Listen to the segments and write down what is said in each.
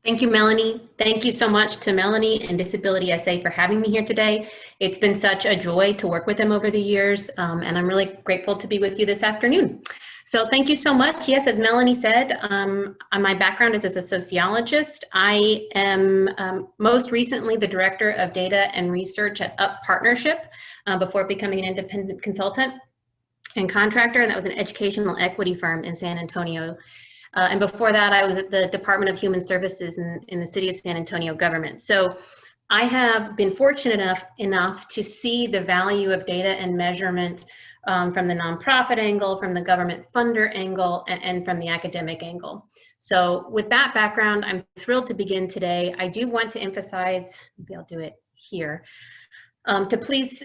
Thank you, Melanie. Thank you so much to Melanie and Disability SA for having me here today. It's been such a joy to work with them over the years, and I'm really grateful to be with you this afternoon. So thank you so much. Yes, as Melanie said, my background is as a sociologist. I am most recently the Director of Data and Research at UP Partnership before becoming an independent consultant and contractor, and that was an educational equity firm in San Antonio. And before that, I was at the Department of Human Services in the City of San Antonio government. So I have been fortunate enough to see the value of data and measurement from the nonprofit angle, from the government funder angle, and from the academic angle. So with that background, I'm thrilled to begin today. I do want to emphasize, maybe I'll do it here, to please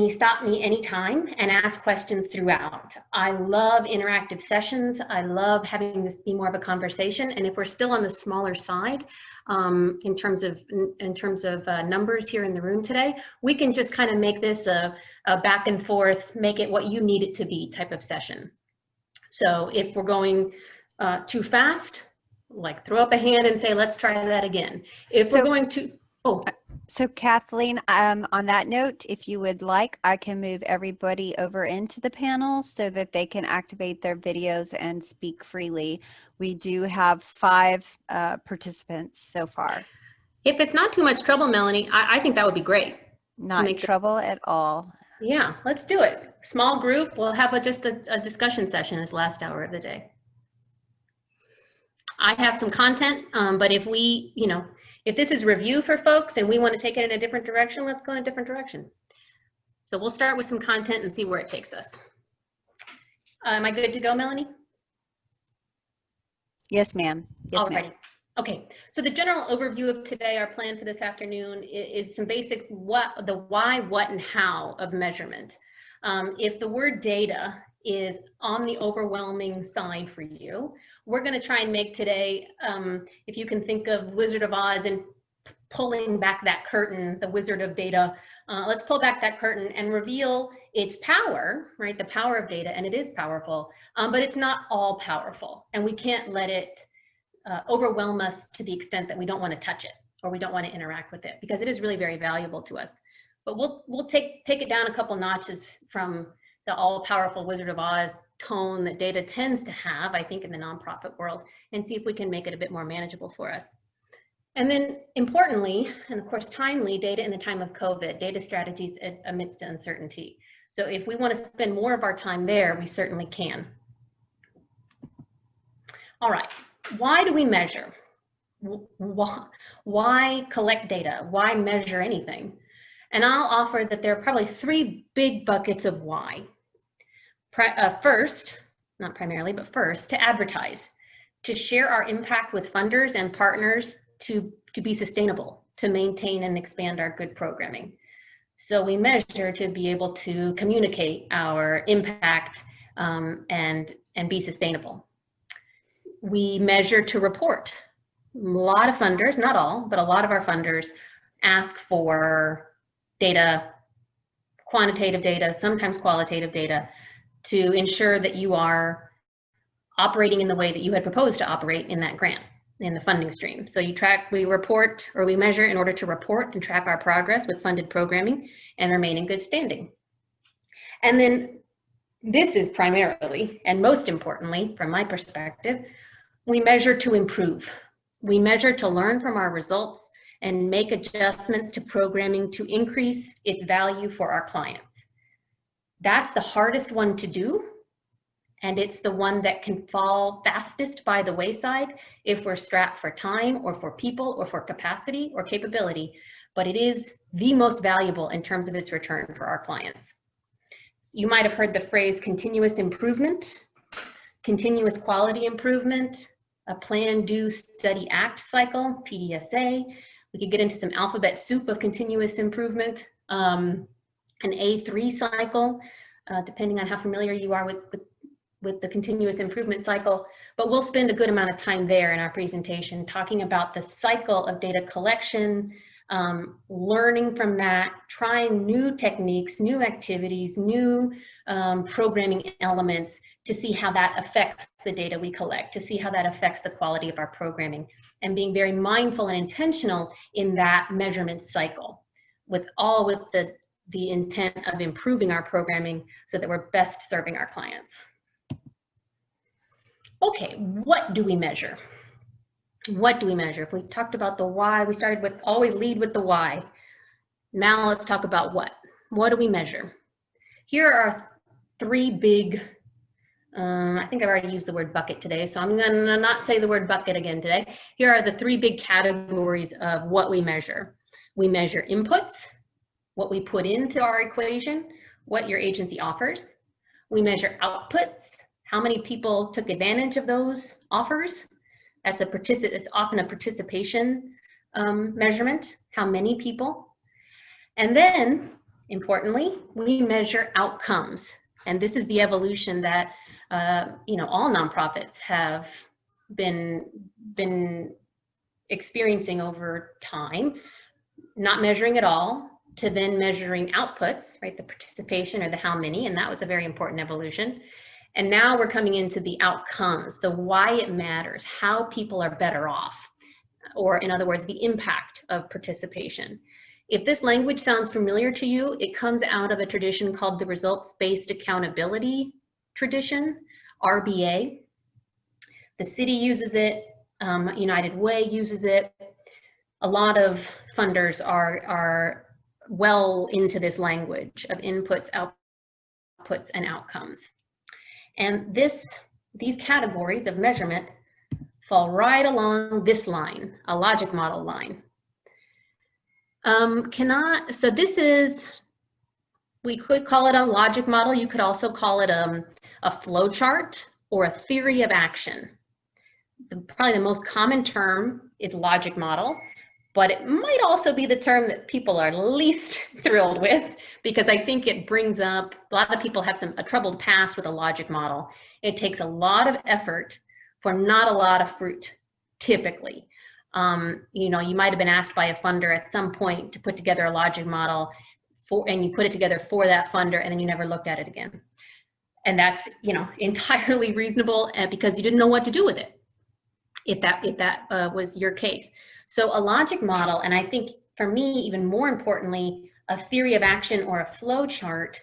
stop me anytime and ask questions throughout. I love interactive sessions. I love having this be more of a conversation. And if we're still on the smaller side in terms of numbers here in the room today, we can just kind of make this a back and forth, make it what you need it to be type of session. So if we're going too fast, like throw up a hand and say, let's try that again. If we're going to, So Kathleen, on that note, if you would like, I can move everybody over into the panel so that they can activate their videos and speak freely. We do have 5 participants so far. If it's not too much trouble, Melanie, I think that would be great. Not trouble at all. Yeah, let's do it. Small group, we'll have just a discussion session this last hour of the day. I have some content, but if we, if this is review for folks and we want to take it in a different direction, let's go in a different direction. So we'll start with some content and see where it takes us. Am I good to go, Melanie? Yes, ma'am. Yes, ma'am. Okay, so the general overview of today, our plan for this afternoon is some basic the why, what, and how of measurement. If the word data is on the overwhelming side for you, we're going to try and make today, if you can think of Wizard of Oz and pulling back that curtain, the Wizard of Data, let's pull back that curtain and reveal its power, right? The power of data, and it is powerful, but it's not all powerful, and we can't let it overwhelm us to the extent that we don't want to touch it or we don't want to interact with it, because it is really very valuable to us. But we'll take it down a couple notches from the all-powerful Wizard of Oz tone that data tends to have, I think, in the nonprofit world, and see if we can make it a bit more manageable for us. And then importantly, and of course timely, data in the time of COVID, data strategies amidst uncertainty. So if we want to spend more of our time there, we certainly can. All right, why do we measure? Why collect data? Why measure anything? And I'll offer that there are probably 3 big buckets of why. First, not primarily, but first, to advertise, to share our impact with funders and partners to be sustainable, to maintain and expand our good programming. So we measure to be able to communicate our impact and be sustainable. We measure to report. A lot of funders, not all, but a lot of our funders ask for data, quantitative data, sometimes qualitative data, to ensure that you are operating in the way that you had proposed to operate in that grant, in the funding stream. So we report, or we measure in order to report and track our progress with funded programming and remain in good standing. And then this is primarily, and most importantly, from my perspective, we measure to improve. We measure to learn from our results and make adjustments to programming to increase its value for our clients. That's the hardest one to do, and it's the one that can fall fastest by the wayside if we're strapped for time or for people or for capacity or capability, but it is the most valuable in terms of its return for our clients. You might have heard the phrase continuous improvement, continuous quality improvement, a plan, do, study, act cycle, PDSA. We could get into some alphabet soup of continuous improvement, an A3 cycle, depending on how familiar you are with the continuous improvement cycle. But we'll spend a good amount of time there in our presentation talking about the cycle of data collection, learning from that, trying new techniques, new activities, new programming elements to see how that affects the data we collect, to see how that affects the quality of our programming, and being very mindful and intentional in that measurement cycle, with the intent of improving our programming so that we're best serving our clients. Okay, what do we measure? What do we measure? If we talked about the why, we started with always lead with the why. Now let's talk about what. What do we measure? Here are three big, I think I've already used the word bucket today, so I'm gonna not say the word bucket again today. Here are the three big categories of what we measure. We measure inputs, what we put into our equation, what your agency offers. We measure outputs, how many people took advantage of those offers. It's often a participation measurement, how many people. And then, importantly, we measure outcomes. And this is the evolution that all nonprofits have been experiencing over time, not measuring at all, to then measuring outputs, right? The participation or the how many, and that was a very important evolution. And now we're coming into the outcomes, the why it matters, how people are better off, or in other words, the impact of participation. If this language sounds familiar to you, it comes out of a tradition called the results-based accountability tradition, RBA. The city uses it, United Way uses it. A lot of funders are well into this language of inputs, outputs, and outcomes. And these categories of measurement fall right along this line, a logic model line. So this is, we could call it a logic model. You could also call it a flow chart or a theory of action. Probably the most common term is logic model, but it might also be the term that people are least thrilled with, because I think it brings up, a lot of people have a troubled past with a logic model. It takes a lot of effort for not a lot of fruit, typically. You might have been asked by a funder at some point to put together a logic model and you put it together for that funder, and then you never looked at it again. And that's, entirely reasonable because you didn't know what to do with it, if that was your case. So a logic model, and I think for me, even more importantly, a theory of action or a flow chart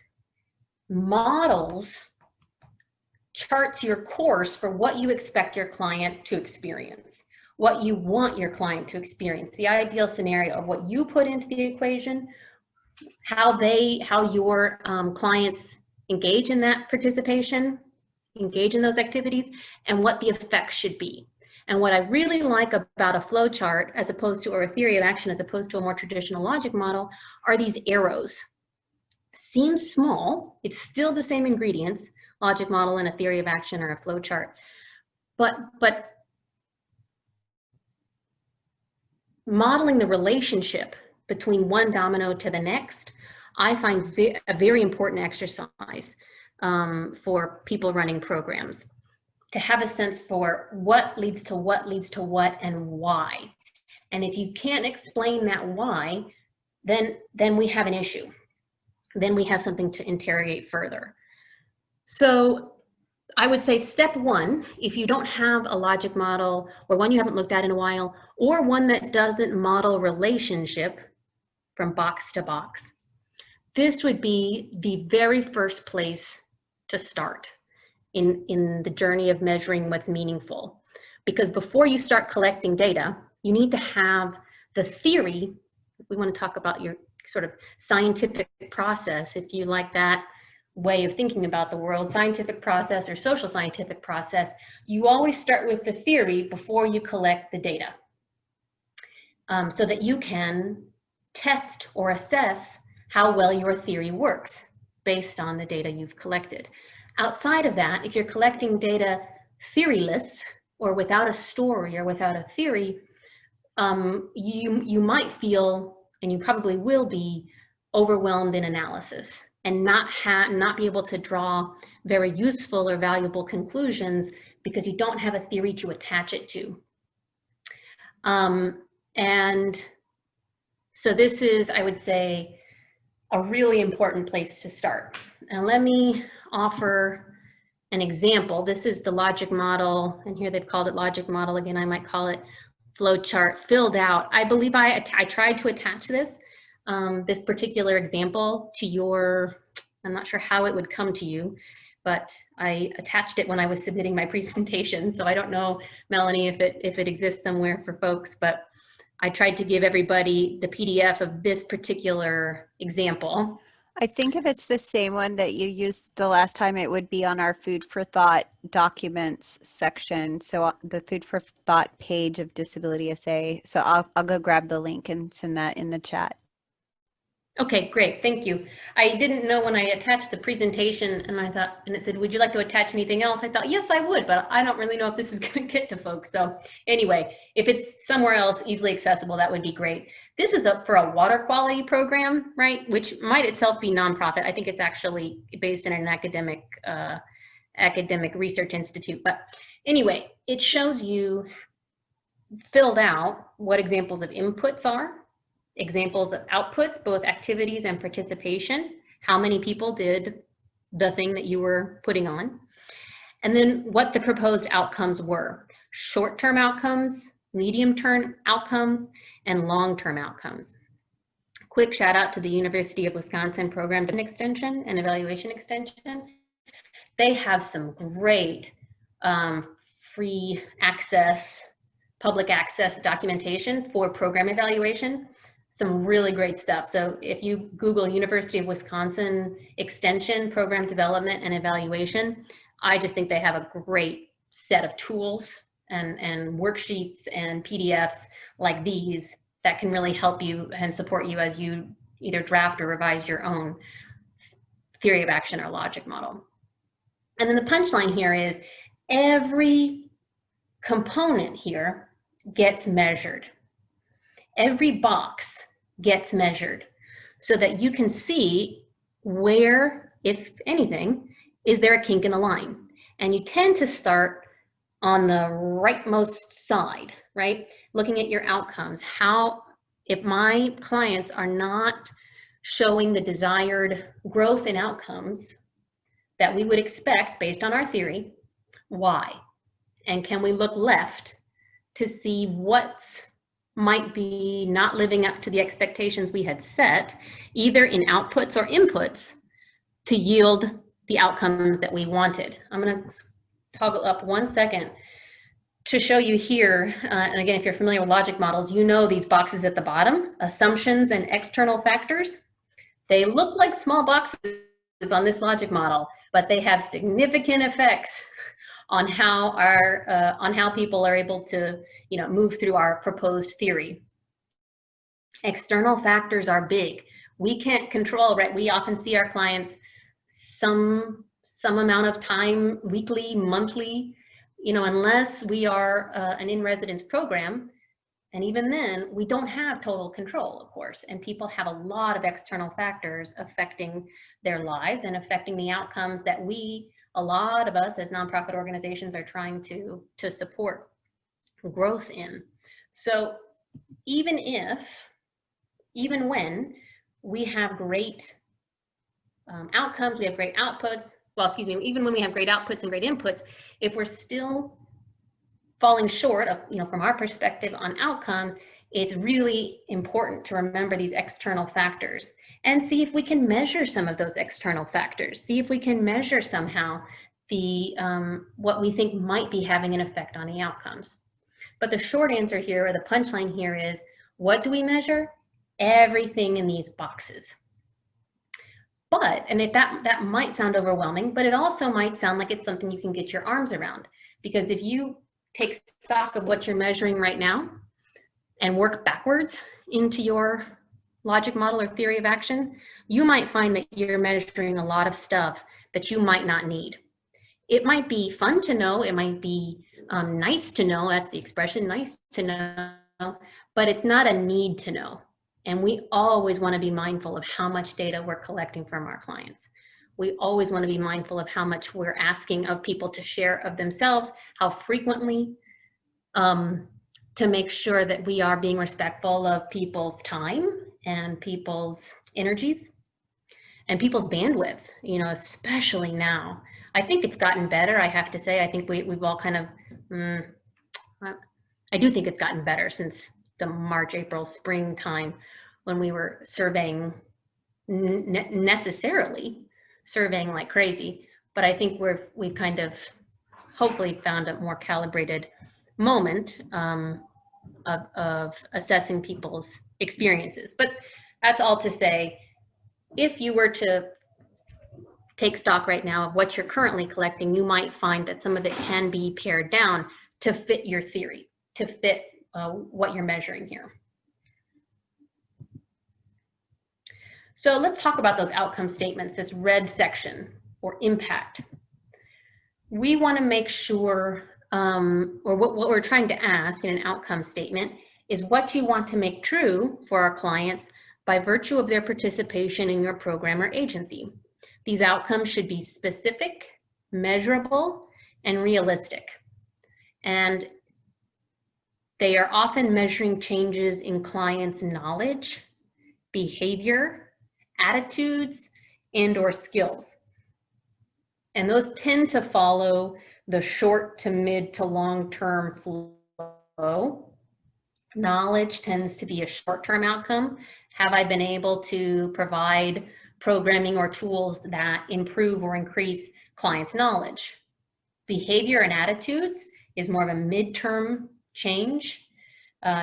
charts your course for what you expect your client to experience, what you want your client to experience, the ideal scenario of what you put into the equation, how your clients engage in that participation, engage in those activities, and what the effects should be. And what I really like about a flow chart, as opposed to, or a theory of action, as opposed to a more traditional logic model, are these arrows. Seems small, it's still the same ingredients, logic model and a theory of action or a flow chart. But modeling the relationship between one domino to the next, I find a very important exercise for people running programs, to have a sense for what leads to what leads to what and why. And if you can't explain that why, then we have an issue. Then we have something to interrogate further. So I would say step one, if you don't have a logic model, or one you haven't looked at in a while, or one that doesn't model relationship from box to box, this would be the very first place to start in the journey of measuring what's meaningful. Because before you start collecting data, you need to have the theory. We want to talk about your sort of scientific process, if you like that way of thinking about the world, scientific process or social scientific process. You always start with the theory before you collect the data, so that you can test or assess how well your theory works based on the data you've collected. Outside of that, if you're collecting data theoryless or without a story or without a theory, you might feel, and you probably will be, overwhelmed in analysis and not be able to draw very useful or valuable conclusions because you don't have a theory to attach it to. And so this is, I would say, a really important place to start. And let me offer an example. This is the logic model, and here they've called it logic model. Again, I might call it flow chart filled out. I believe I tried to attach this, this particular example to your, I'm not sure how it would come to you, but I attached it when I was submitting my presentation. So I don't know, Melanie, if it exists somewhere for folks, but I tried to give everybody the PDF of this particular example. I think if it's the same one that you used the last time, it would be on our Food for Thought documents section. So the Food for Thought page of Disability SA. So I'll go grab the link and send that in the chat. Okay, great, thank you. I didn't know when I attached the presentation and I thought, and it said, would you like to attach anything else? I thought, yes, I would, but I don't really know if this is gonna get to folks. So anyway, if it's somewhere else easily accessible, that would be great. This is for a water quality program, right? Which might itself be nonprofit. I think it's actually based in an academic research institute. But anyway, it shows you filled out what examples of inputs are, examples of outputs, both activities and participation, how many people did the thing that you were putting on, and then what the proposed outcomes were. Short-term outcomes, medium-term outcomes, and long-term outcomes. Quick shout out to the University of Wisconsin Programs and Extension and Evaluation Extension. They have some great free access, public access documentation for program evaluation. Some really great stuff. So if you Google University of Wisconsin Extension, Program Development and Evaluation, I just think they have a great set of tools and worksheets and PDFs like these that can really help you and support you as you either draft or revise your own theory of action or logic model. And then the punchline here is every component here gets measured. Every box gets measured so that you can see where, if anything, is there a kink in the line. And you tend to start on the rightmost side, right? Looking at your outcomes. How, if my clients are not showing the desired growth in outcomes that we would expect based on our theory, why? And can we look left to see what's might be not living up to the expectations we had set, either in outputs or inputs, to yield the outcomes that we wanted. I'm going to toggle up 1 second to show you here, and again, if you're familiar with logic models, you know these boxes at the bottom, assumptions and external factors. They look like small boxes on this logic model, but they have significant effects on how people are able to, move through our proposed theory. External factors are big. We can't control, right? We often see our clients some amount of time, weekly, monthly, unless we are an in-residence program. And even then, we don't have total control, of course, and people have a lot of external factors affecting their lives and affecting the outcomes that a lot of us as nonprofit organizations are trying to support growth in. So even when we have great outcomes, we have great outputs, even when we have great outputs and great inputs, if we're still falling short of, from our perspective on outcomes, it's really important to remember these external factors and see if we can measure some of those external factors. See if we can measure somehow the what we think might be having an effect on the outcomes. But the short answer here, or the punchline here, is what do we measure? Everything in these boxes. But, and if that might sound overwhelming, but it also might sound like it's something you can get your arms around. Because if you take stock of what you're measuring right now and work backwards into your logic model or theory of action, you might find that you're measuring a lot of stuff that you might not need. It might be fun to know, it might be nice to know, that's the expression, nice to know, but it's not a need to know. And we always want to be mindful of how much data we're collecting from our clients. We always want to be mindful of how much we're asking of people to share of themselves, how frequently, to make sure that we are being respectful of people's time and people's energies. and people's bandwidth, you know, especially now. I think it's gotten better, I have to say. I think we've all kind of, I do think it's gotten better since the March, April, spring time when we were surveying, necessarily surveying like crazy. But I think we've kind of hopefully found a more calibrated moment of assessing people's experiences. But that's all to say, if you were to take stock right now of what you're currently collecting, you might find that some of it can be pared down to fit your theory, to fit what you're measuring here. So let's talk about those outcome statements, this red section, or impact. We want to make sure, or what we're trying to ask in an outcome statement is what you want to make true for our clients by virtue of their participation in your program or agency. These outcomes should be specific, measurable, and realistic. And they are often measuring changes in clients' knowledge, behavior, attitudes, and/or skills. And those tend to follow the short to mid to long-term flow. Knowledge tends to be a short-term outcome. Have I been able to provide programming or tools that improve or increase clients' knowledge? Behavior and attitudes is more of a midterm change.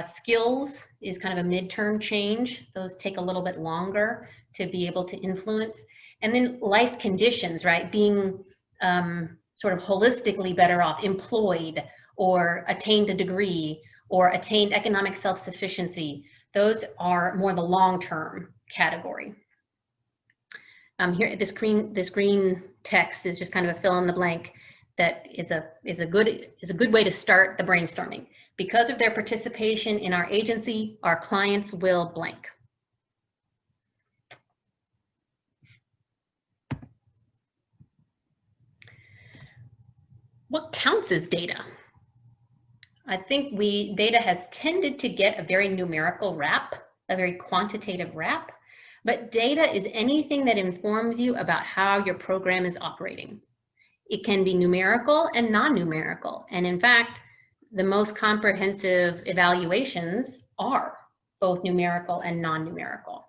Skills is kind of a midterm change. Those take a little bit longer to be able to influence. And then life conditions, right? Being sort of holistically better off, employed, or attained a degree, or attained economic self-sufficiency. Those are more the long-term category. Here, this green text is just kind of a fill in the blank that is a good way to start the brainstorming. Because of their participation in our agency, our clients will blank. What counts as data? I think data has tended to get a very numerical rap, a very quantitative rap, but data is anything that informs you about how your program is operating. It can be numerical and non-numerical, and in fact, the most comprehensive evaluations are both numerical and non-numerical.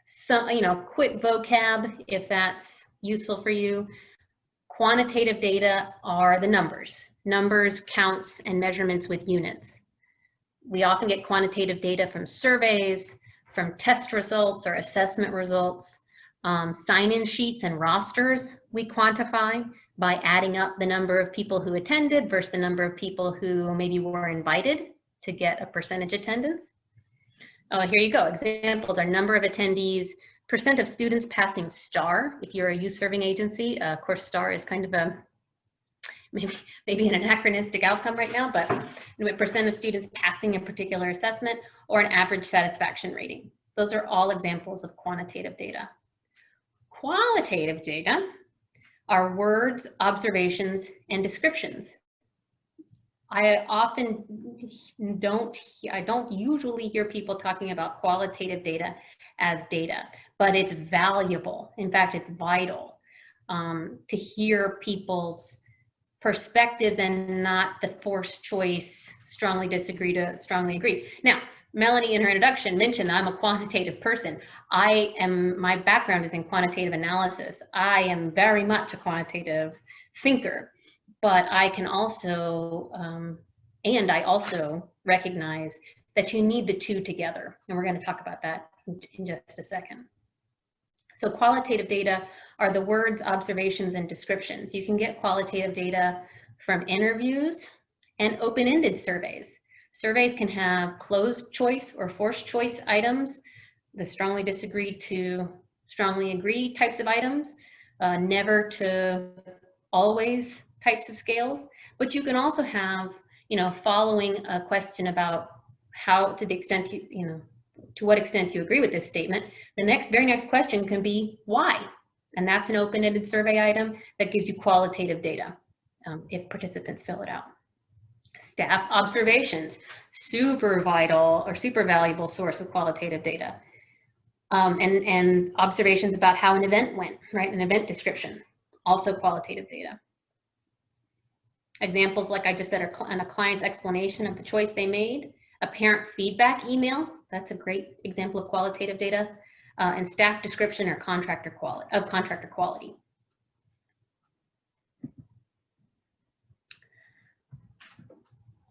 So, quick vocab, if that's useful for you. Quantitative data are the numbers, counts, and measurements with units. We often get quantitative data from surveys, from test results or assessment results, sign-in sheets and rosters we quantify by adding up the number of people who attended versus the number of people who maybe were invited to get a percentage attendance. Here you go. Examples are number of attendees, percent of students passing STAR. If you're a youth serving agency, of course, STAR is kind of a maybe an anachronistic outcome right now, but percent of students passing a particular assessment, or an average satisfaction rating. Those are all examples of quantitative data. Qualitative data are words, observations, and descriptions. I don't usually hear people talking about qualitative data as data, but it's valuable. In fact, it's vital to hear people's perspectives and not the forced choice, strongly disagree to strongly agree. Now, Melanie in her introduction mentioned that I'm a quantitative person. My background is in quantitative analysis. I am very much a quantitative thinker, but I can also, and I also recognize that you need the two together. And we're going to talk about that in just a second. So qualitative data are the words, observations, and descriptions. You can get qualitative data from interviews and open-ended surveys. Surveys can have closed choice or forced choice items, the strongly disagree to strongly agree types of items, never to always types of scales. But you can also have, following a question about how, to the extent to what extent you agree with this statement, the very next question can be why? And that's an open-ended survey item that gives you qualitative data if participants fill it out. Staff observations, super vital or super valuable source of qualitative data. and observations about how an event went, right? An event description, also qualitative data. Examples, like I just said, are a client's explanation of the choice they made, a parent feedback email, that's a great example of qualitative data, and staff description or contractor quality.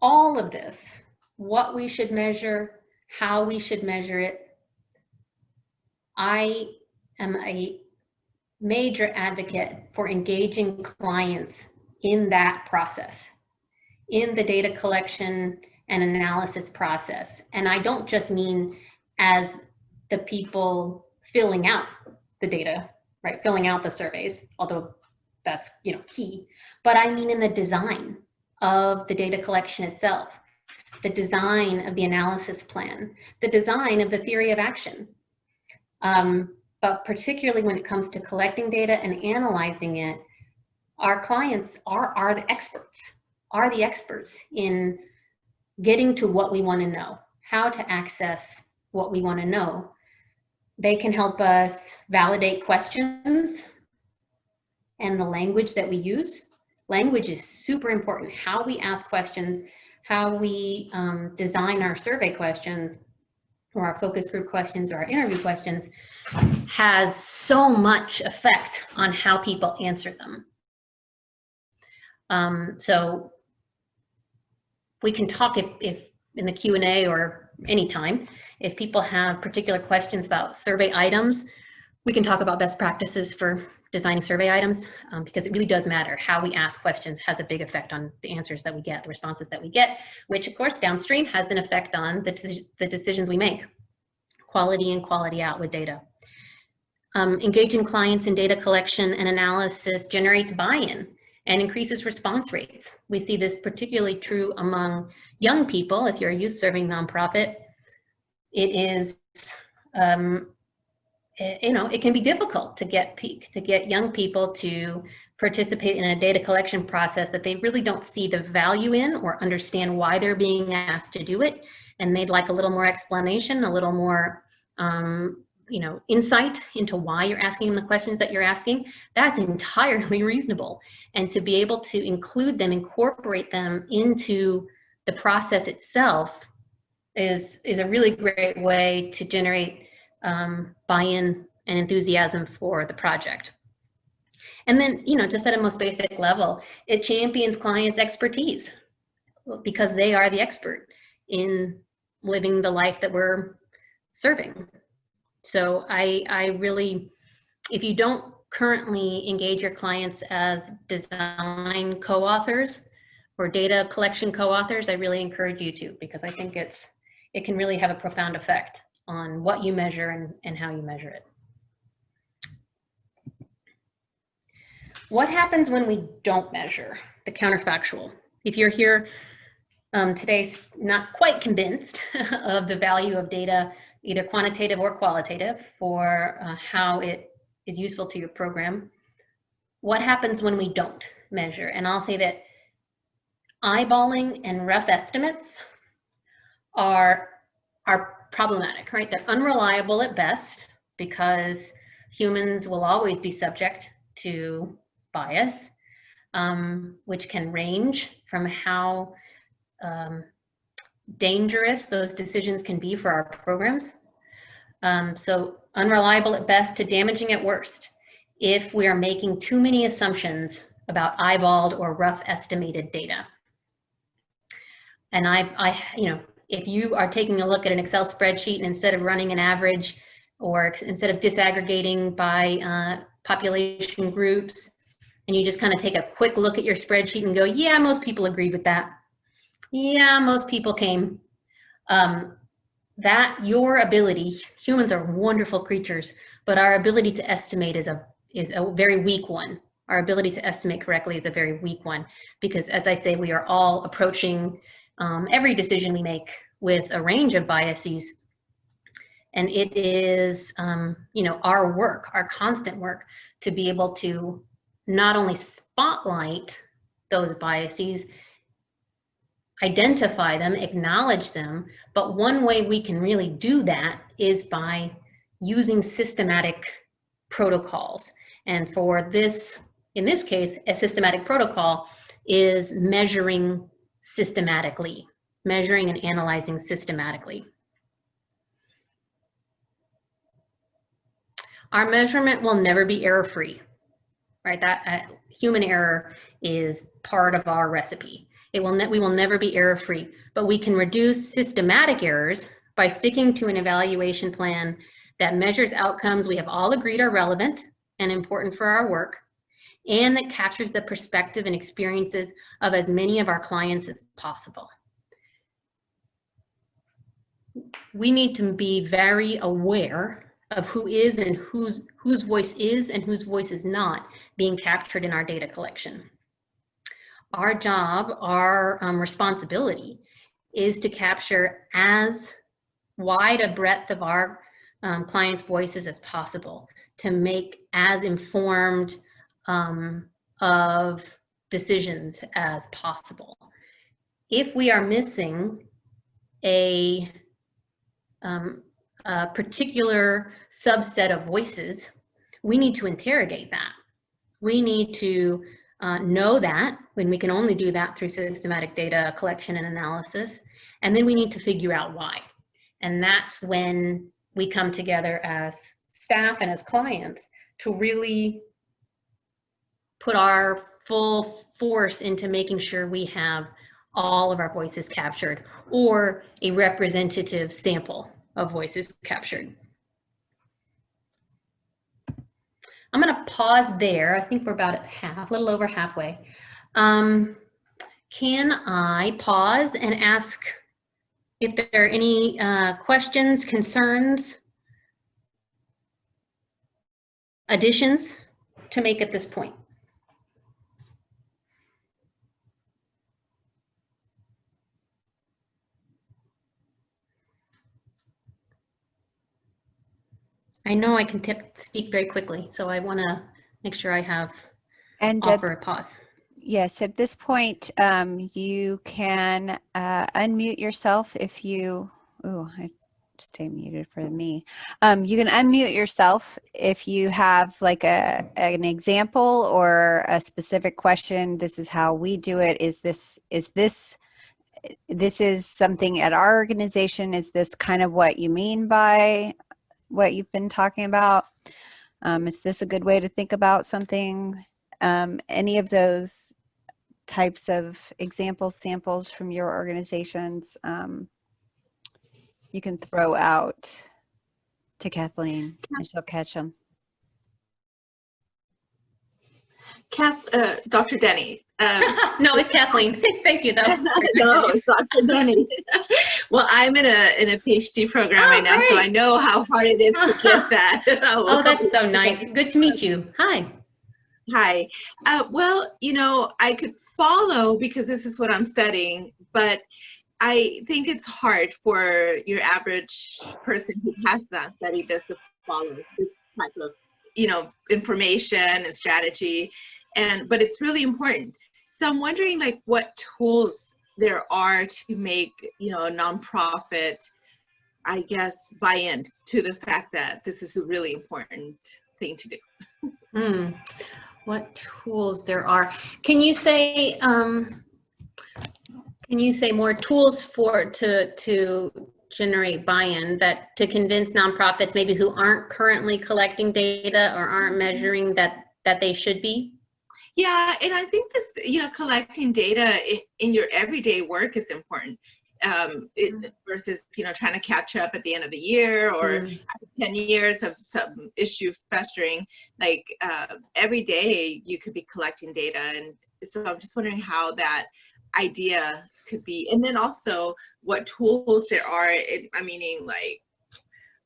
All of this, what we should measure, how we should measure it, I am a major advocate for engaging clients in that process, in the data collection and analysis process. And I don't just mean as the people filling out the data, right? Filling out the surveys, although that's, key, but I mean in the design of the data collection itself, the design of the analysis plan, the design of the theory of action. But particularly when it comes to collecting data and analyzing it, our clients are the experts in getting to what we want to know, how to access what we want to know. They can help us validate questions and the language that we use. Language is super important. How we ask questions, how we design our survey questions, or our focus group questions, or our interview questions, has so much effect on how people answer them. So we can talk if in the Q&A or anytime, if people have particular questions about survey items, we can talk about best practices for designing survey items, because it really does matter. How we ask questions has a big effect on the answers that we get, the responses that we get, which of course downstream has an effect on the decisions we make, quality in, quality out with data. Engaging clients in data collection and analysis generates buy-in and increases response rates. We see this particularly true among young people. If you're a youth-serving nonprofit, it is, it can be difficult to get young people to participate in a data collection process that they really don't see the value in or understand why they're being asked to do it, and they'd like a little more explanation, a little more insight into why you're asking them the questions that you're asking. That's entirely reasonable. And to be able to include them, incorporate them into the process itself is a really great way to generate buy-in and enthusiasm for the project. And then, just at a most basic level, it champions clients' expertise because they are the expert in living the life that we're serving. So I really, if you don't currently engage your clients as design co-authors or data collection co-authors, I really encourage you to, because I think it can really have a profound effect on what you measure and how you measure it. What happens when we don't measure? The counterfactual. If you're here today not quite convinced of the value of data, either quantitative or qualitative, for how it is useful to your program, what happens when we don't measure? And I'll say that eyeballing and rough estimates are problematic, right? They're unreliable at best because humans will always be subject to bias, which can range from how dangerous those decisions can be for our programs. So unreliable at best to damaging at worst if we are making too many assumptions about eyeballed or rough estimated data. And if you are taking a look at an Excel spreadsheet and instead of running an average or instead of disaggregating by population groups, and you just kind of take a quick look at your spreadsheet and go, yeah, most people agreed with that. Yeah, most people came. That your ability, humans are wonderful creatures, but our ability to estimate is a very weak one. Our ability to estimate correctly is a very weak one, because as I say, we are all approaching every decision we make with a range of biases. And it is, our work, our constant work, to be able to not only spotlight those biases, identify them, acknowledge them, but one way we can really do that is by using systematic protocols. And for this, in this case, a systematic protocol is measuring systematically, measuring and analyzing systematically. Our measurement will never be error-free, right? That human error is part of our recipe. We will never be error-free, but we can reduce systematic errors by sticking to an evaluation plan that measures outcomes we have all agreed are relevant and important for our work, and that captures the perspective and experiences of as many of our clients as possible. We need to be very aware of who is and whose voice is and whose voice is not being captured in our data collection. Our job, our responsibility is to capture as wide a breadth of our clients' voices as possible, to make as informed of decisions as possible. If we are missing a particular subset of voices, we need to interrogate that. We need to know that, when we can only do that through systematic data collection and analysis, and then we need to figure out why. And that's when we come together as staff and as clients to really put our full force into making sure we have all of our voices captured, or a representative sample of voices captured. I'm going to pause there. I think we're about at half, a little over halfway. Can I pause and ask if there are any questions, concerns, additions to make at this point? I know I can speak very quickly, so I want to make sure I have offer a pause. Yes, at this point, you can unmute yourself if you, I stay muted for me. You can unmute yourself if you have like an example or a specific question. This is how we do it. This is something at our organization. Is this kind of what you mean by what you've been talking about? Is this a good way to think about something? Any of those types of examples, samples from your organizations, you can throw out to Kathleen and she'll catch them. Dr. Denny. No, it's Kathleen. Thank you, though. No, it's Dr. Denny. Well, I'm in a PhD program right now, so I know how hard it is to get that. Oh, that's so nice. Good to meet you. Hi. Hi. Well, you know, I could follow because this is what I'm studying, but I think it's hard for your average person who has not studied this to follow this type of, you know, information and strategy. But it's really important. So I'm wondering, like, what tools there are to make, you know, a nonprofit, I guess, buy in to the fact that this is a really important thing to do. What tools there are? Can you say more tools to generate buy-in, that to convince nonprofits maybe who aren't currently collecting data or aren't measuring that they should be? Yeah, and I think this, you know, collecting data in your everyday work is important. Versus, you know, trying to catch up at the end of the year or after 10 years of some issue festering. Like every day you could be collecting data, and so I'm just wondering how that idea could be, and then also what tools there are. Meaning, like,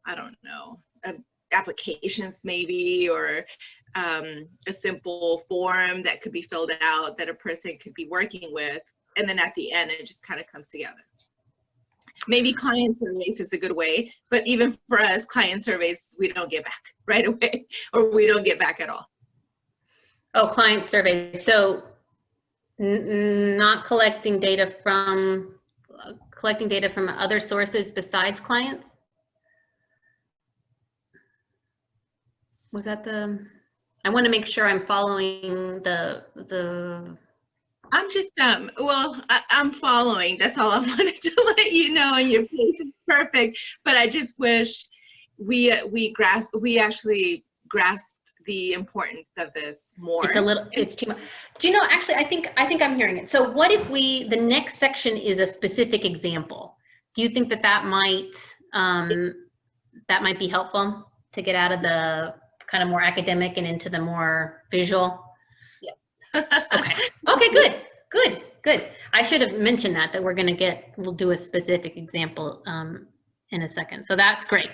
I don't know, applications maybe, or a simple form that could be filled out that a person could be working with, and then at the end it just kind of comes together. Maybe client surveys is a good way, but even for us, client surveys, we don't get back right away, or we don't get back at all. Oh, client surveys. So not collecting data from other sources besides clients? Was that the, I want to make sure I'm following the, I'm just, I'm following. That's all I wanted to let you know, and your pace is perfect. But I just wish we actually grasped the importance of this more. it's too much. Do you know, actually, I think I'm hearing it. So what if the next section is a specific example? Do you think that might be helpful to get out of the kind of more academic and into the more visual? Yes. Okay, good. I should have mentioned that we'll do a specific example in a second. So that's great.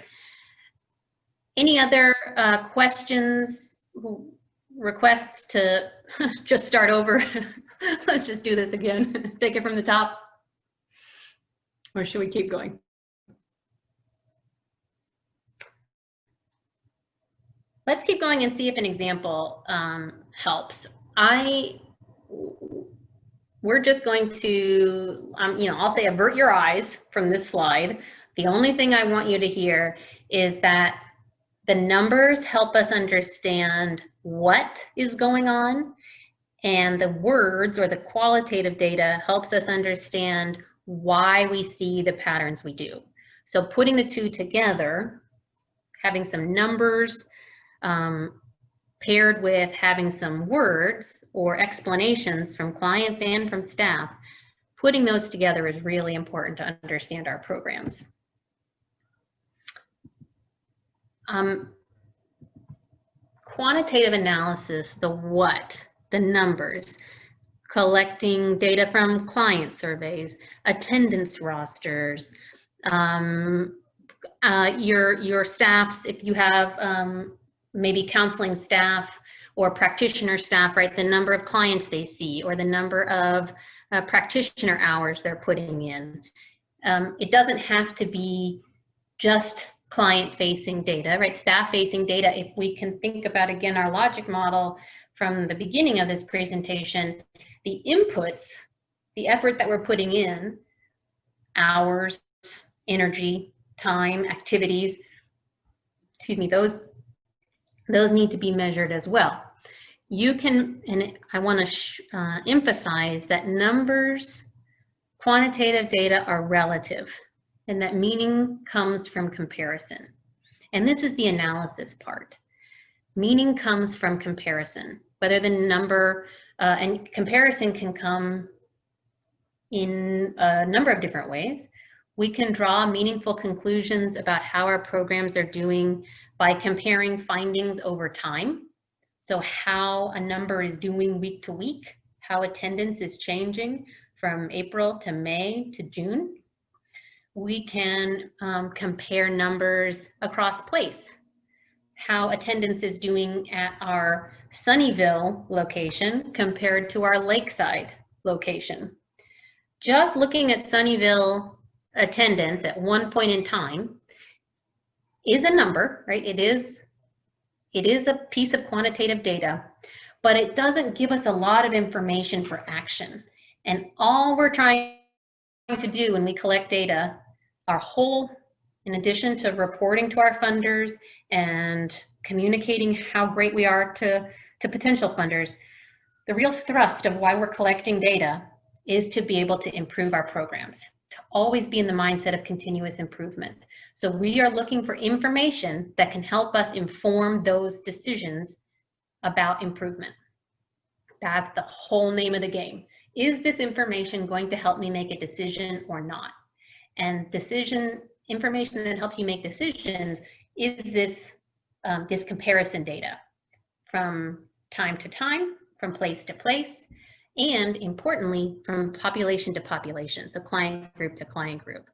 Any other questions, requests to just start over? Let's just do this again. Take it from the top. Or should we keep going? Let's keep going and see if an example helps. We're just going to, I'll say avert your eyes from this slide. The only thing I want you to hear is that the numbers help us understand what is going on, and the words or the qualitative data helps us understand why we see the patterns we do. So putting the two together, having some numbers paired with having some words or explanations from clients and from staff, putting those together is really important to understand our programs. Quantitative analysis, the what, the numbers, collecting data from client surveys, attendance rosters, your staffs, if you have maybe counseling staff or practitioner staff, right, the number of clients they see or the number of practitioner hours they're putting in. It doesn't have to be just client-facing data, right? Staff-facing data. If we can think about, again, our logic model from the beginning of this presentation, the inputs, the effort that we're putting in, hours, energy, time, activities, excuse me, those need to be measured as well. You can, and I want to emphasize that numbers, quantitative data are relative, and that meaning comes from comparison. And this is the analysis part. Meaning comes from comparison, whether the number, and comparison can come in a number of different ways. We can draw meaningful conclusions about how our programs are doing by comparing findings over time. So how a number is doing week to week, how attendance is changing from April to May to June. We can compare numbers across place, how attendance is doing at our Sunnyvale location compared to our Lakeside location. Just looking at Sunnyvale attendance at one point in time is a number, right? It is a piece of quantitative data, but it doesn't give us a lot of information for action. And all we're trying to do when we collect data, our whole, in addition to reporting to our funders and communicating how great we are to potential funders, the real thrust of why we're collecting data is to be able to improve our programs, to always be in the mindset of continuous improvement. So we are looking for information that can help us inform those decisions about improvement. That's the whole name of the game. Is this information going to help me make a decision or not? And information that helps you make decisions is this comparison data from time to time, from place to place, and importantly, from population to population, so client group to client group.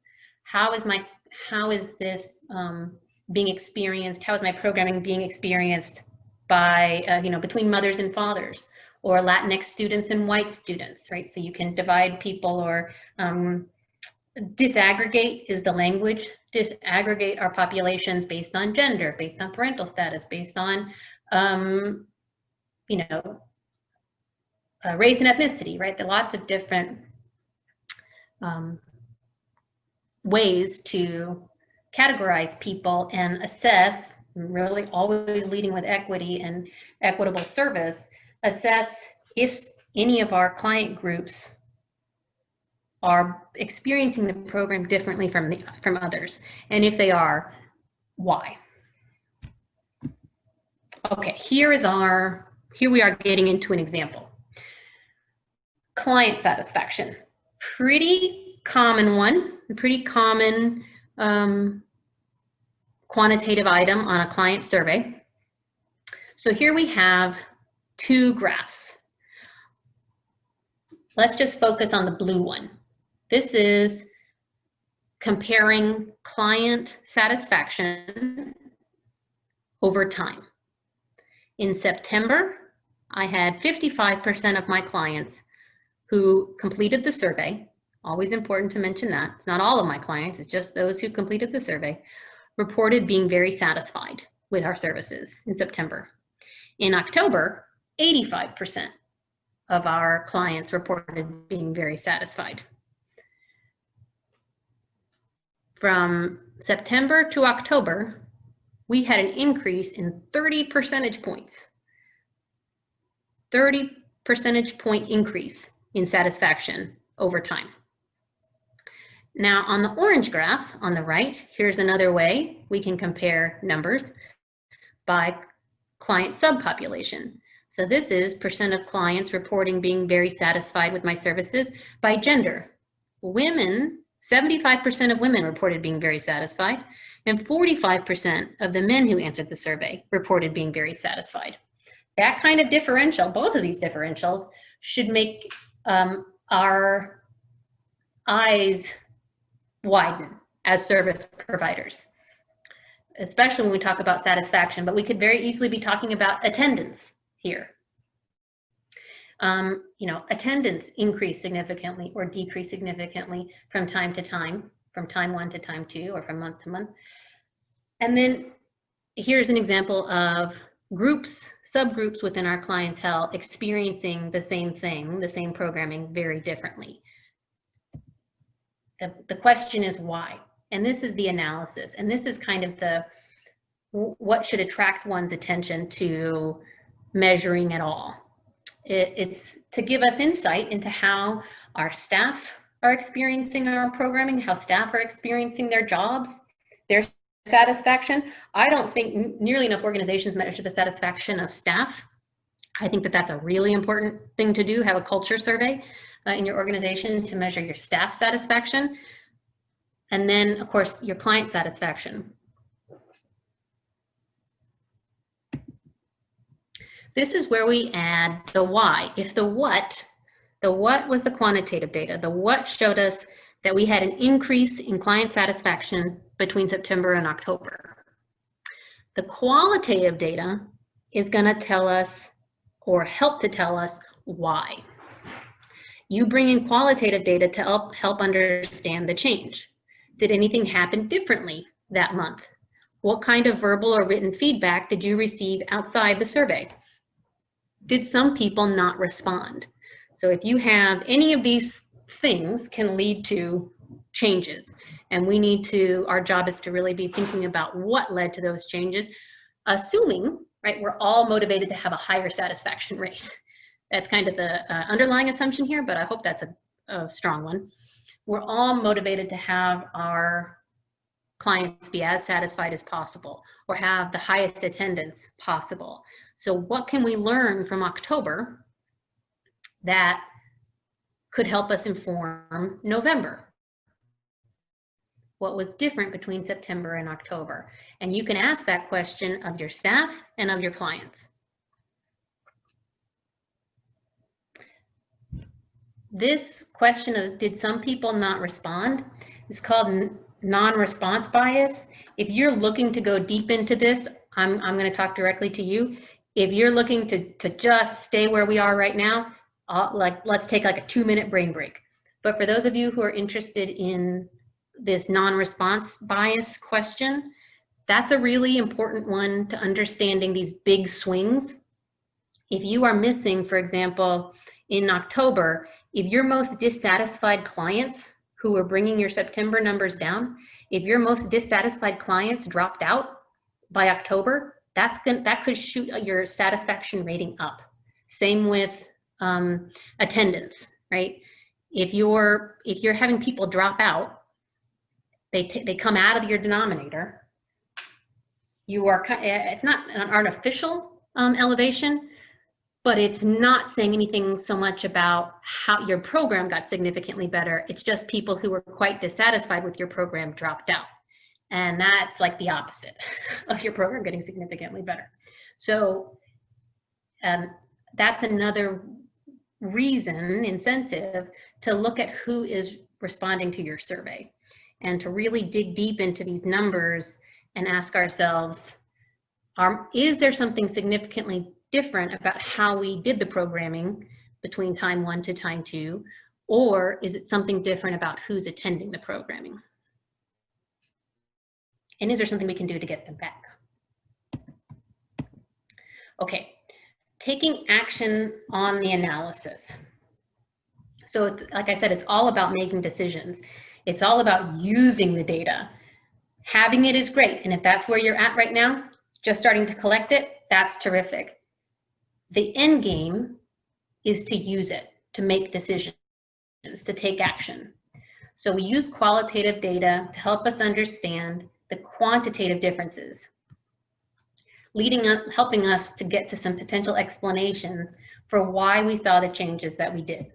How is this being experienced? How is my programming being experienced by, between mothers and fathers, or Latinx students and white students, right? So you can divide people, or disaggregate is the language, disaggregate our populations based on gender, based on parental status, based on, race and ethnicity, right? There are lots of different ways to categorize people and assess really always leading with equity and equitable service, assess if any of our client groups are experiencing the program differently from others, and if they are, why? Okay, here we are getting into an example. Client satisfaction, pretty common one, a pretty common quantitative item on a client survey. So here we have two graphs. Let's just focus on the blue one. This is comparing client satisfaction over time. In September, I had 55% of my clients who completed the survey. Always important to mention that. It's not all of my clients, it's just those who completed the survey, reported being very satisfied with our services in September. In October, 85% of our clients reported being very satisfied. From September to October, we had an increase in 30 percentage points. 30 percentage point increase in satisfaction over time. Now on the orange graph on the right, here's another way we can compare numbers by client subpopulation. So this is percent of clients reporting being very satisfied with my services by gender. Women, 75% of women reported being very satisfied, and 45% of the men who answered the survey reported being very satisfied. That kind of differential, both of these differentials, should make our eyes widen as service providers, especially when we talk about satisfaction, but we could very easily be talking about attendance here. Attendance increase significantly or decrease significantly from time to time, from time 1 to time 2, or from month to month. And then here's an example of groups, subgroups within our clientele experiencing the same thing, the same programming very differently. The question is why? And this is the analysis. And this is kind of what should attract one's attention to measuring at all. It's to give us insight into how our staff are experiencing our programming, how staff are experiencing their jobs, their satisfaction. I don't think nearly enough organizations measure the satisfaction of staff. I think that that's a really important thing to do, have a culture survey in your organization to measure your staff satisfaction. And then, of course, your client satisfaction. This is where we add the why. If the what was the quantitative data. The what showed us that we had an increase in client satisfaction between September and October. The qualitative data is going to tell us or help to tell us why. You bring in qualitative data to help understand the change. Did anything happen differently that month? What kind of verbal or written feedback did you receive outside the survey? Did some people not respond? So if you have any of these things can lead to changes, and we need to, our job is to really be thinking about what led to those changes, assuming, right, we're all motivated to have a higher satisfaction rate. That's kind of the underlying assumption here, but I hope that's a strong one. We're all motivated to have our clients be as satisfied as possible or have the highest attendance possible. So what can we learn from October that could help us inform November? What was different between September and October? And you can ask that question of your staff and of your clients. This question of did some people not respond is called non-response bias. If you're looking to go deep into this, I'm going to talk directly to you. If you're looking to just stay where we are right now, let's take like a 2-minute brain break. But for those of you who are interested in this non-response bias question, that's a really important one to understanding these big swings. If you are missing, for example, in October, if your most dissatisfied clients who are bringing your September numbers down, if your most dissatisfied clients dropped out, by October, that could shoot your satisfaction rating up. Same with attendance, right? If you're having people drop out, they come out of your denominator. It's not an artificial elevation, but it's not saying anything so much about how your program got significantly better. It's just people who were quite dissatisfied with your program dropped out. And that's like the opposite of your program getting significantly better. So that's another incentive to look at who is responding to your survey and to really dig deep into these numbers and ask ourselves, is there something significantly different about how we did the programming between time 1 to time 2, or is it something different about who's attending the programming? And is there something we can do to get them back? Okay, taking action on the analysis. So like I said, it's all about making decisions. It's all about using the data. Having it is great, and if that's where you're at right now, just starting to collect it, that's terrific. The end game is to use it, to make decisions, to take action. So we use qualitative data to help us understand the quantitative differences, helping us to get to some potential explanations for why we saw the changes that we did.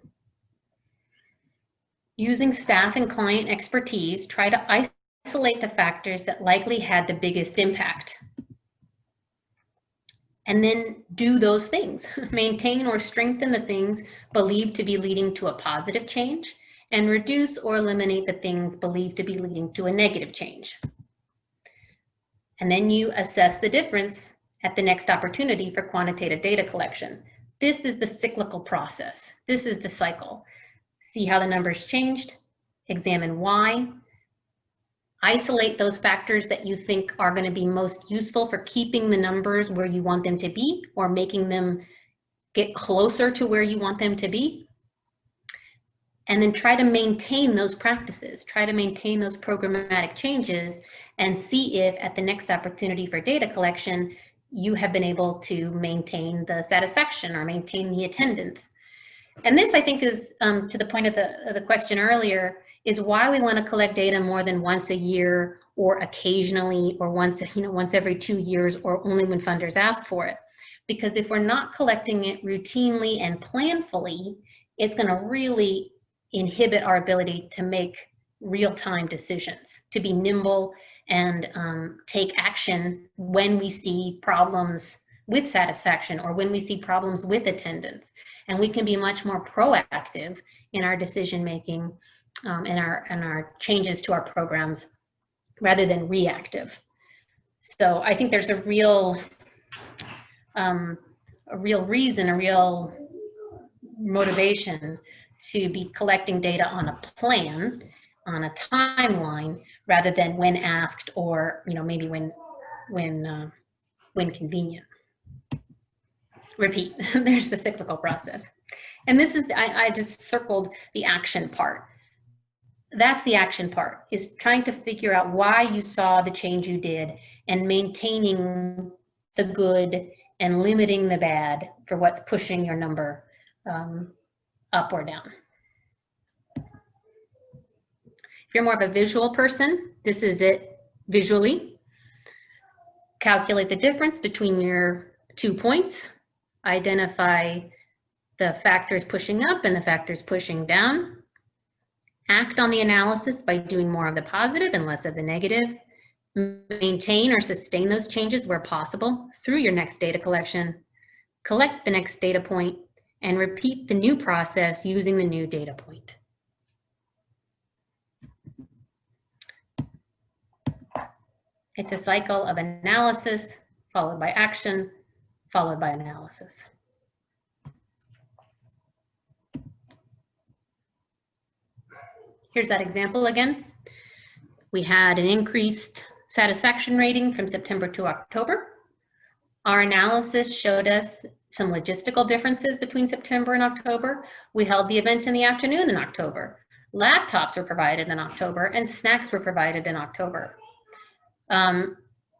Using staff and client expertise, try to isolate the factors that likely had the biggest impact. And then do those things. Maintain or strengthen the things believed to be leading to a positive change, and reduce or eliminate the things believed to be leading to a negative change. And then you assess the difference at the next opportunity for quantitative data collection. This is the cyclical process. This is the cycle. See how the numbers changed, examine why, isolate those factors that you think are going to be most useful for keeping the numbers where you want them to be or making them get closer to where you want them to be. And then try to maintain those practices, try to maintain those programmatic changes, and see if at the next opportunity for data collection, you have been able to maintain the satisfaction or maintain the attendance. And this, I think, is to the point of the question earlier, is why we want to collect data more than once a year or occasionally or once every 2 years or only when funders ask for it. Because if we're not collecting it routinely and planfully, it's going to really inhibit our ability to make real-time decisions, to be nimble and take action when we see problems with satisfaction or when we see problems with attendance. And we can be much more proactive in our decision-making and our changes to our programs rather than reactive. So I think there's a real reason, a real motivation to be collecting data on a plan, on a timeline, rather than when asked or maybe when convenient. Repeat. There's the cyclical process, and this is I just circled the action part. That's the action part, is trying to figure out why you saw the change you did and maintaining the good and limiting the bad for what's pushing your number up or down. If you're more of a visual person, this is it visually. Calculate the difference between your 2 points. Identify the factors pushing up and the factors pushing down. Act on the analysis by doing more of the positive and less of the negative. Maintain or sustain those changes where possible through your next data collection. Collect the next data point and repeat the new process using the new data point. It's a cycle of analysis, followed by action, followed by analysis. Here's that example again. We had an increased satisfaction rating from September to October. Our analysis showed us some logistical differences between September and October. We held the event in the afternoon in October. Laptops were provided in October and snacks were provided in October.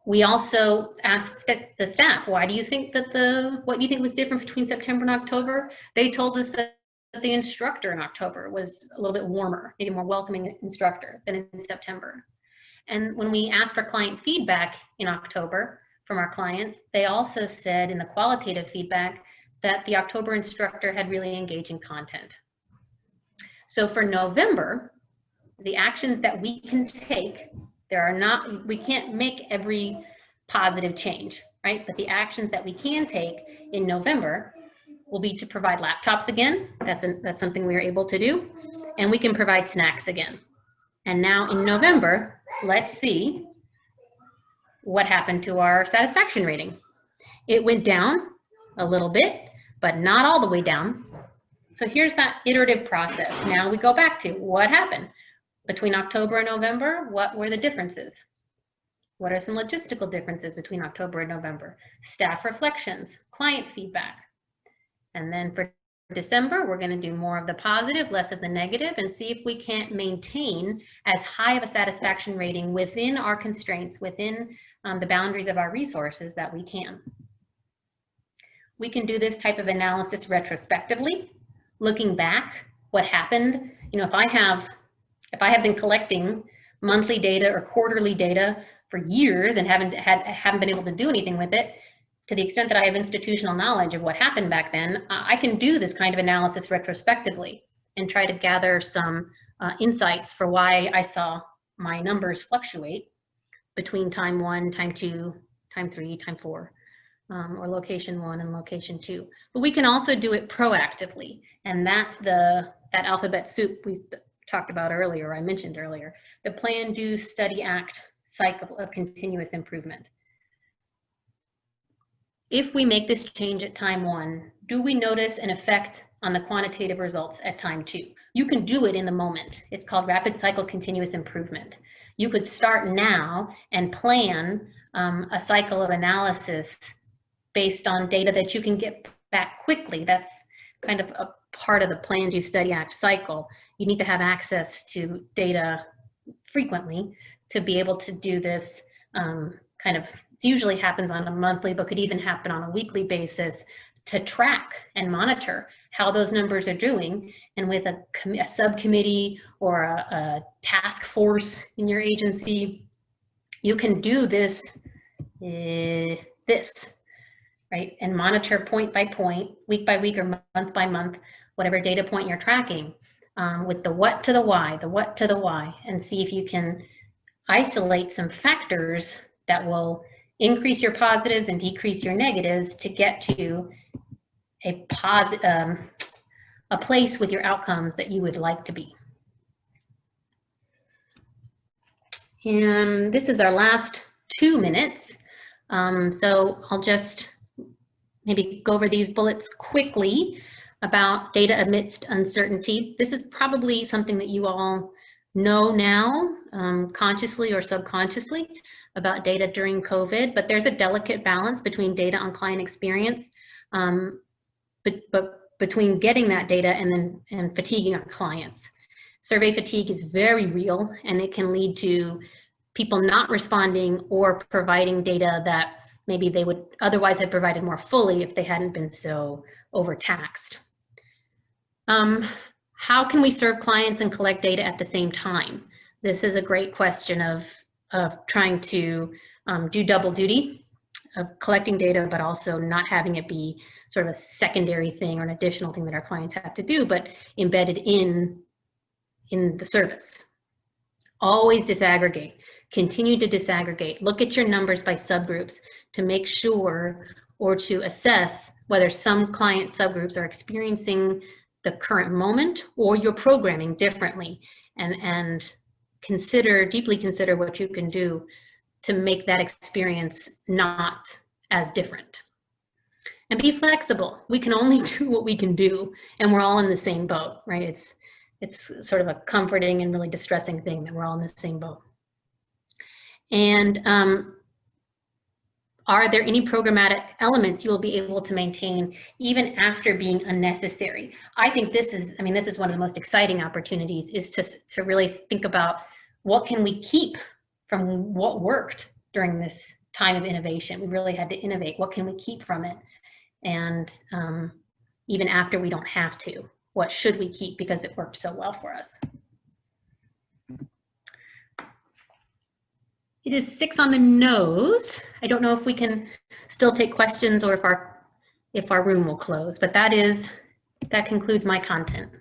We also asked the staff, why do you think that what do you think was different between September and October? They told us that the instructor in October was a little bit warmer, maybe more welcoming instructor than in September. And when we asked for client feedback in October from our clients, they also said in the qualitative feedback that the October instructor had really engaging content. So for November, the actions that we can take, we can't make every positive change, right? But the actions that we can take in November will be to provide laptops again. That's something we are able to do. And we can provide snacks again. And now in November, let's see what happened to our satisfaction rating. It went down a little bit, but not all the way down. So here's that iterative process. Now we go back to what happened between October and November. What were the differences? What are some logistical differences between October and November? Staff reflections, client feedback. And then for December, we're going to do more of the positive, less of the negative, and see if we can't maintain as high of a satisfaction rating within our constraints, within the boundaries of our resources that we can. We can do this type of analysis retrospectively, looking back, what happened. You know, if I have been collecting monthly data or quarterly data for years and haven't been able to do anything with it, to the extent that I have institutional knowledge of what happened back then, I can do this kind of analysis retrospectively and try to gather some insights for why I saw my numbers fluctuate between time 1, time 2, time 3, time 4, or location 1 and location 2. But we can also do it proactively, and that's that alphabet soup we talked about earlier, I mentioned earlier, the plan, do, study, act cycle of continuous improvement. If we make this change at time 1, do we notice an effect on the quantitative results at time 2? You can do it in the moment. It's called rapid cycle continuous improvement. You could start now and plan a cycle of analysis based on data that you can get back quickly. That's kind of a part of the plan, do, study, act cycle. You need to have access to data frequently to be able to do this it usually happens on a monthly, but could even happen on a weekly basis to track and monitor how those numbers are doing. And with a subcommittee or a task force in your agency, you can do this, right? And monitor point by point, week by week, or month by month, whatever data point you're tracking, with the what to the why, and see if you can isolate some factors that will increase your positives and decrease your negatives to get to a place with your outcomes that you would like to be. And this is our last 2 minutes. So I'll just maybe go over these bullets quickly about data amidst uncertainty. This is probably something that you all know now, consciously or subconsciously, about data during COVID, but there's a delicate balance between data on client experience, but between getting that data and fatiguing our clients. Survey fatigue is very real, and it can lead to people not responding or providing data that maybe they would otherwise have provided more fully if they hadn't been so overtaxed. How can we serve clients and collect data at the same time? This is a great question of trying to do double duty of collecting data, but also not having it be sort of a secondary thing or an additional thing that our clients have to do, but embedded in the service. Always disaggregate, continue to disaggregate, look at your numbers by subgroups to make sure or to assess whether some client subgroups are experiencing the current moment or you're programming differently, and deeply consider what you can do to make that experience not as different. And be flexible. We can only do what we can do, and we're all in the same boat, right? It's sort of a comforting and really distressing thing that we're all in the same boat. And are there any programmatic elements you will be able to maintain even after being unnecessary? I think this is one of the most exciting opportunities, is to really think about what can we keep from what worked during this time of innovation. We really had to innovate. What can we keep from it? And even after we don't have to, what should we keep because it worked so well for us? It is 6 on the nose. I don't know if we can still take questions or if our room will close, but that concludes my content.